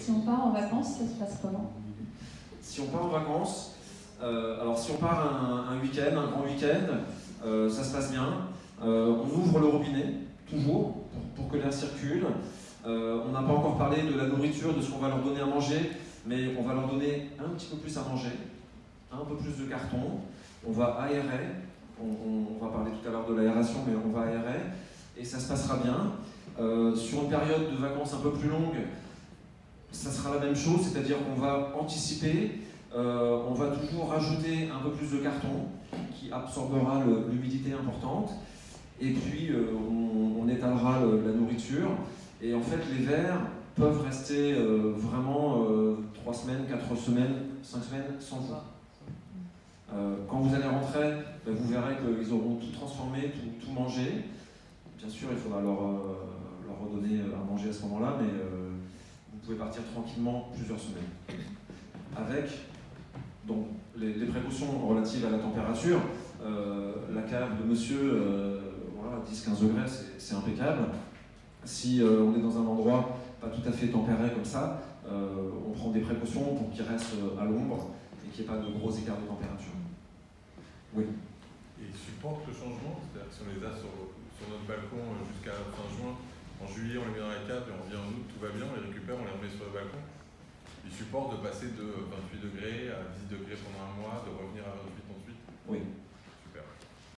si on part en vacances, ça se passe comment? Si on part en vacances, alors si on part un week-end, un grand week-end, ça se passe bien. On ouvre le robinet, toujours, pour que l'air circule. On n'a pas encore parlé de la nourriture, de ce qu'on va leur donner à manger, mais on va leur donner un petit peu plus à manger, un peu plus de carton. On va aérer, on va parler tout à l'heure de l'aération, mais on va aérer, et ça se passera bien. Sur une période de vacances un peu plus longue, ça sera la même chose, c'est-à-dire qu'on va anticiper, on va toujours rajouter un peu plus de carton qui absorbera l'humidité importante, et puis on étalera la nourriture, et en fait les vers peuvent rester vraiment 3 semaines, 4 semaines, 5 semaines sans vous. Quand vous allez rentrer, vous verrez qu'ils auront tout transformé, tout mangé. Bien sûr, il faudra leur redonner à manger à ce moment-là, mais vous pouvez partir tranquillement plusieurs semaines. Avec donc, les précautions relatives à la température. La cave de monsieur, voilà, 10-15 degrés, c'est impeccable. Si on est dans un endroit pas tout à fait tempéré comme ça, on prend des précautions pour qu'il reste à l'ombre et qu'il n'y ait pas de gros écarts de température. Oui. Et ils supportent le changement, c'est-à-dire que si on les a sur notre balcon jusqu'à fin juin, en juillet on les met dans la cave et on revient en août, tout va bien, on les récupère, on les remet sur le balcon. Ils supportent de passer de 28 degrés à 10 degrés pendant un mois, de revenir à 28 ensuite. Oui.